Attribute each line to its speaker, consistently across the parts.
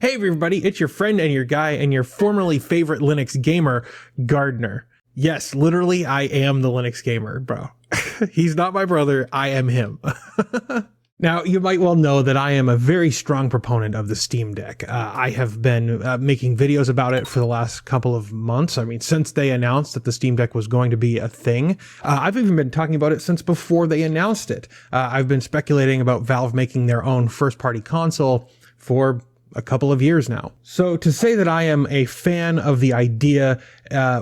Speaker 1: Hey everybody, it's your friend and your guy and your formerly favorite Linux gamer, Gardiner. Yes, literally, I am the Linux gamer, bro. He's not my brother, I am him. Now, you might well know that I am a very strong proponent of the Steam Deck. I have been making videos about it for the last couple of months. I mean, since they announced that the Steam Deck was going to be a thing. I've even been talking about it since before they announced it. I've been speculating about Valve making their own first-party console for a couple of years now. So to say that I am a fan of the idea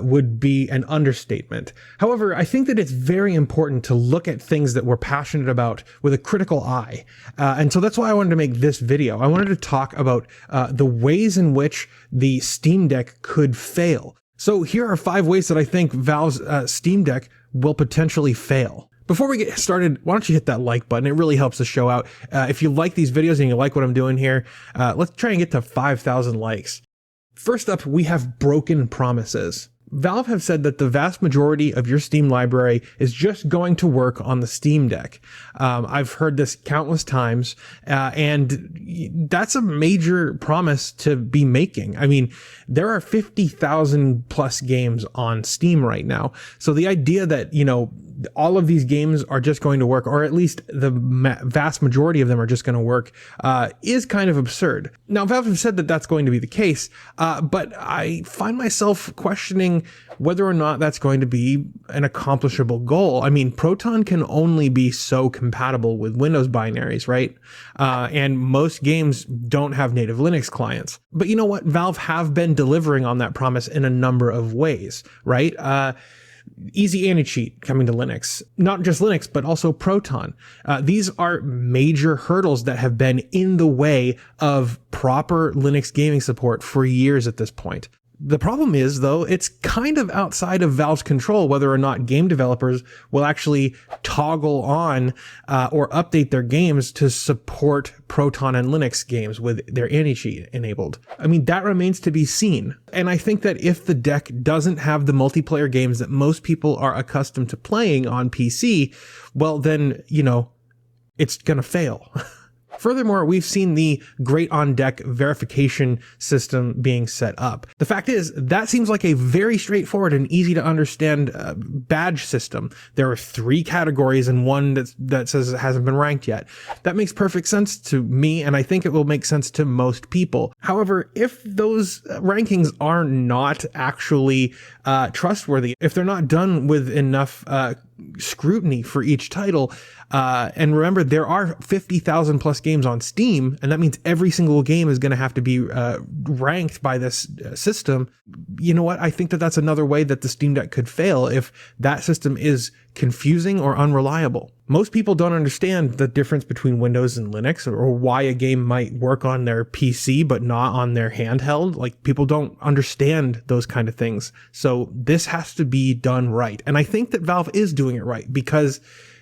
Speaker 1: would be an understatement. However, I think that it's very important to look at things that we're passionate about with a critical eye. And so that's why I wanted to make this video. I wanted to talk about the ways in which the Steam Deck could fail. So here are 5 ways that I think Valve's Steam Deck will potentially fail. Before we get started, why don't you hit that like button? It really helps the show out. If you like these videos and you like what I'm doing here, let's try and get to 5,000 likes. First up, we have broken promises. Valve have said that the vast majority of your Steam library is just going to work on the Steam Deck. I've heard this countless times, and that's a major promise to be making. I mean, there are 50,000 plus games on Steam right now. So the idea that, you know, all of these games are just going to work, or at least the vast majority of them are just going to work, is kind of absurd. Now, Valve have said that that's going to be the case, but I find myself questioning whether or not that's going to be an accomplishable goal. I mean, Proton can only be so compatible with Windows binaries, right? And most games don't have native Linux clients. But you know what? Valve have been delivering on that promise in a number of ways, right? Easy anti-cheat coming to Linux, not just Linux, but also Proton. These are major hurdles that have been in the way of proper Linux gaming support for years at this point. The problem is, though, it's kind of outside of Valve's control whether or not game developers will actually toggle on or update their games to support Proton and Linux games with their anti-cheat enabled. I mean, that remains to be seen. And I think that if the deck doesn't have the multiplayer games that most people are accustomed to playing on PC, well, then, you know, it's gonna fail. Furthermore, we've seen the Great On Deck verification system being set up. The fact is, that seems like a very straightforward and easy to understand badge system. There are 3 categories and one that says it hasn't been ranked yet. That makes perfect sense to me, and I think it will make sense to most people. However, if those rankings are not actually trustworthy, if they're not done with enough scrutiny for each title, and remember, there are 50,000 plus games on Steam, and that means every single game is going to have to be ranked by this system. You know what? I think that that's another way that the Steam Deck could fail if that system is confusing or unreliable. Most people don't understand the difference between Windows and Linux, or why a game might work on their PC but not on their handheld. Like, people don't understand those kind of things. So this has to be done right. And I think that Valve is doing it right because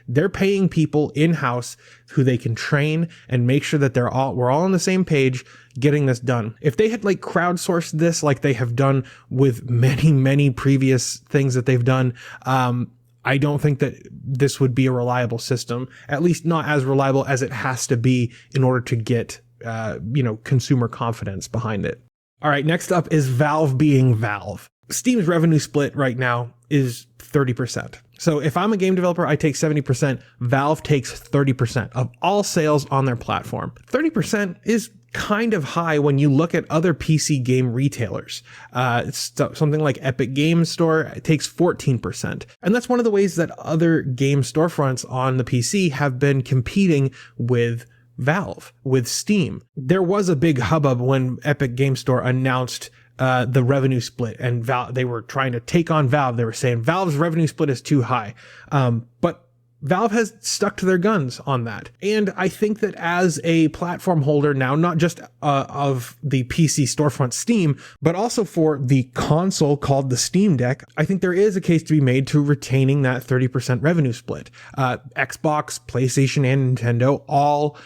Speaker 1: they're paying people in-house who they can train and make sure that we're all on the same page getting this done. If they had like crowdsourced this like they have done with many previous things that they've done, I don't think that this would be a reliable system, at least not as reliable as it has to be in order to get, consumer confidence behind it. All right, next up is Valve being Valve. Steam's revenue split right now is 30%. So if I'm a game developer, I take 70%. Valve takes 30% of all sales on their platform. 30% is kind of high when you look at other PC game retailers. It's something like Epic Games Store takes 14%. And that's one of the ways that other game storefronts on the PC have been competing with Valve, with Steam. There was a big hubbub when Epic Games Store announced the revenue split, and they were trying to take on Valve. They were saying Valve's revenue split is too high. But Valve has stuck to their guns on that. And I think that as a platform holder now, not just of the PC storefront Steam, but also for the console called the Steam Deck, I think there is a case to be made to retaining that 30% revenue split. Xbox, PlayStation, and Nintendo all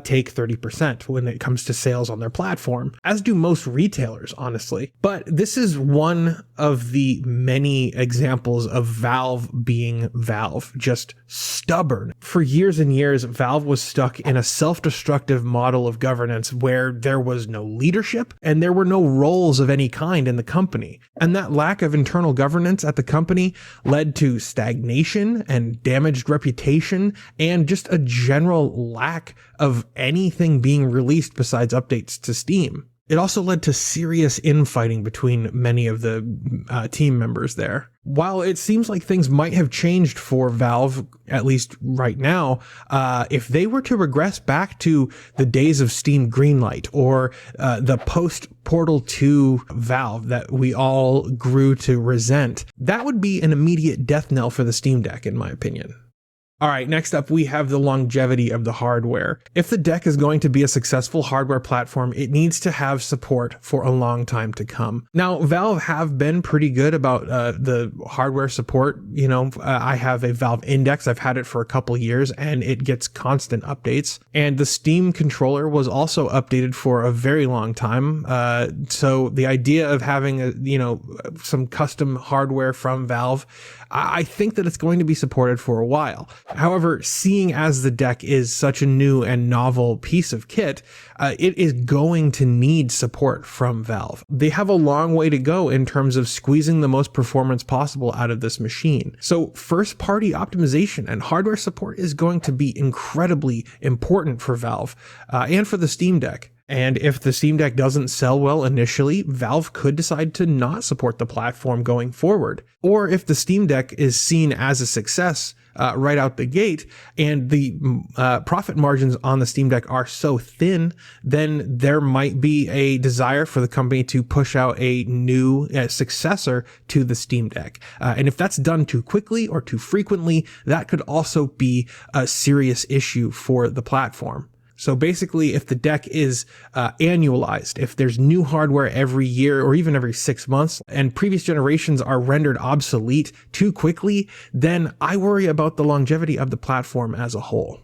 Speaker 1: take 30% when it comes to sales on their platform, as do most retailers, honestly. But this is one of the many examples of Valve being Valve, just stubborn. For years and years, Valve was stuck in a self-destructive model of governance where there was no leadership and there were no roles of any kind in the company. And that lack of internal governance at the company led to stagnation and damaged reputation and just a general lack of anything being released besides updates to Steam. It also led to serious infighting between many of the team members there. While it seems like things might have changed for Valve, at least right now, if they were to regress back to the days of Steam Greenlight or the post-Portal 2 Valve that we all grew to resent, that would be an immediate death knell for the Steam Deck, in my opinion. All right, next up, we have the longevity of the hardware. If the deck is going to be a successful hardware platform, it needs to have support for a long time to come. Now, Valve have been pretty good about the hardware support. You know, I have a Valve Index. I've had it for a couple years and it gets constant updates. And the Steam controller was also updated for a very long time. So the idea of having, some custom hardware from Valve, I think that it's going to be supported for a while. However, seeing as the deck is such a new and novel piece of kit, it is going to need support from Valve. They have a long way to go in terms of squeezing the most performance possible out of this machine. So first-party optimization and hardware support is going to be incredibly important for Valve and for the Steam Deck. And if the Steam Deck doesn't sell well initially, Valve could decide to not support the platform going forward. Or if the Steam Deck is seen as a success right out the gate and the profit margins on the Steam Deck are so thin, then there might be a desire for the company to push out a new successor to the Steam Deck. And if that's done too quickly or too frequently, that could also be a serious issue for the platform. So basically, if the deck is annualized, if there's new hardware every year or even every 6 months, and previous generations are rendered obsolete too quickly, then I worry about the longevity of the platform as a whole.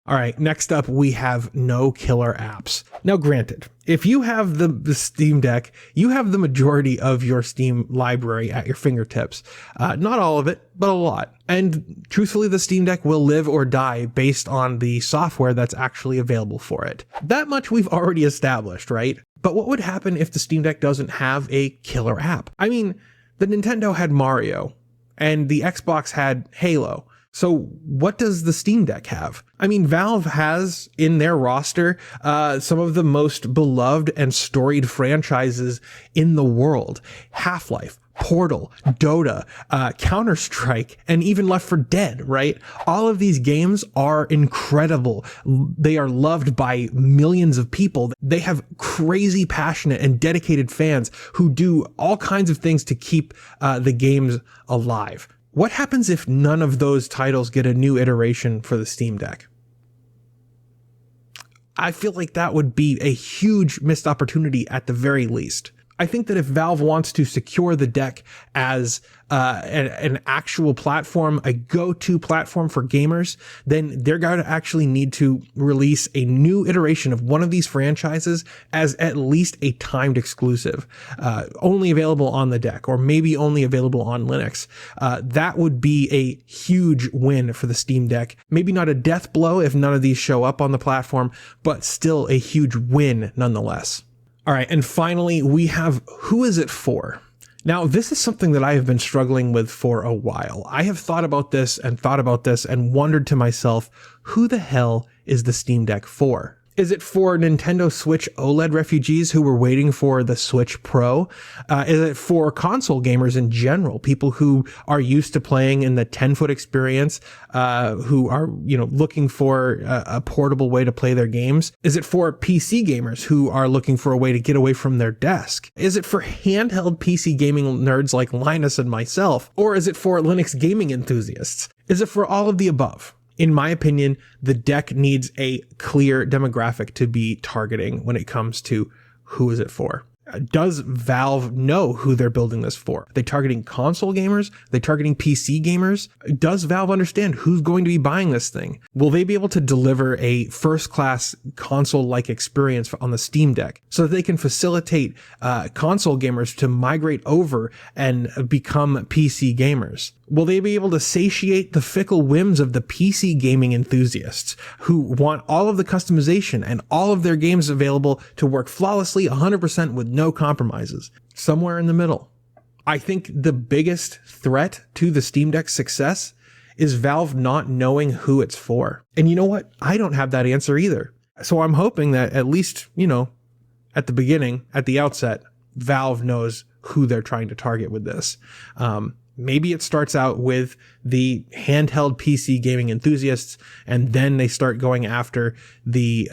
Speaker 1: All right, next up, we have no killer apps. Now, granted, if you have the Steam Deck, you have the majority of your Steam library at your fingertips. Not all of it, but a lot. And truthfully, the Steam Deck will live or die based on the software that's actually available for it. That much we've already established, right? But what would happen if the Steam Deck doesn't have a killer app? I mean, the Nintendo had Mario, and the Xbox had Halo. So what does the Steam Deck have? I mean, Valve has in their roster some of the most beloved and storied franchises in the world. Half-Life, Portal, Dota, Counter-Strike, and even Left 4 Dead, right? All of these games are incredible. They are loved by millions of people. They have crazy passionate and dedicated fans who do all kinds of things to keep the games alive. What happens if none of those titles get a new iteration for the Steam Deck? I feel like that would be a huge missed opportunity at the very least. I think that if Valve wants to secure the deck as an actual platform, a go-to platform for gamers, then they're going to actually need to release a new iteration of one of these franchises as at least a timed exclusive, only available on the deck, or maybe only available on Linux. That would be a huge win for the Steam Deck. Maybe not a death blow if none of these show up on the platform, but still a huge win nonetheless. All right, and finally, we have who is it for? Now, this is something that I have been struggling with for a while. I have thought about this and wondered to myself, who the hell is the Steam Deck for? Is it for Nintendo Switch OLED refugees who were waiting for the Switch Pro? Is it for console gamers in general, people who are used to playing in the 10-foot experience, who are, looking for a portable way to play their games? Is it for PC gamers who are looking for a way to get away from their desk? Is it for handheld PC gaming nerds like Linus and myself? Or is it for Linux gaming enthusiasts? Is it for all of the above? In my opinion, the deck needs a clear demographic to be targeting when it comes to who is it for. Does Valve know who they're building this for? Are they targeting console gamers? Are they targeting PC gamers? Does Valve understand who's going to be buying this thing? Will they be able to deliver a first-class console-like experience on the Steam Deck so that they can facilitate console gamers to migrate over and become PC gamers? Will they be able to satiate the fickle whims of the PC gaming enthusiasts who want all of the customization and all of their games available to work flawlessly 100% with no compromises? Somewhere in the middle. I think the biggest threat to the Steam Deck's success is Valve not knowing who it's for. And you know what? I don't have that answer either. So I'm hoping that at least, at the beginning, at the outset, Valve knows who they're trying to target with this. Maybe it starts out with the handheld PC gaming enthusiasts, and then they start going after the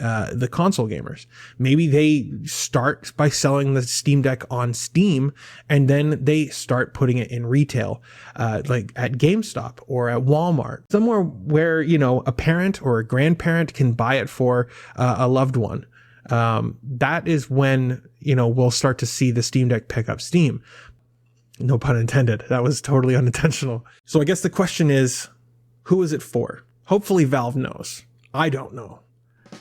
Speaker 1: console gamers. Maybe they start by selling the Steam Deck on Steam, and then they start putting it in retail, like at GameStop or at Walmart, somewhere where, a parent or a grandparent can buy it for a loved one. That is when, we'll start to see the Steam Deck pick up steam. No pun intended. That was totally unintentional. So I guess the question is, who is it for? Hopefully Valve knows. I don't know.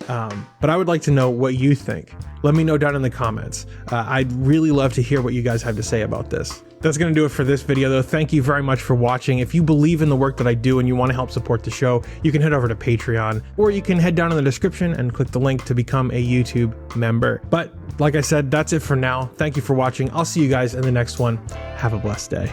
Speaker 1: But I would like to know what you think. Let me know down in the comments. I'd really love to hear what you guys have to say about this. That's going to do it for this video, though. Thank you very much for watching. If you believe in the work that I do and you want to help support the show, you can head over to Patreon, or you can head down in the description and click the link to become a YouTube member. But like I said, that's it for now. Thank you for watching. I'll see you guys in the next one. Have a blessed day.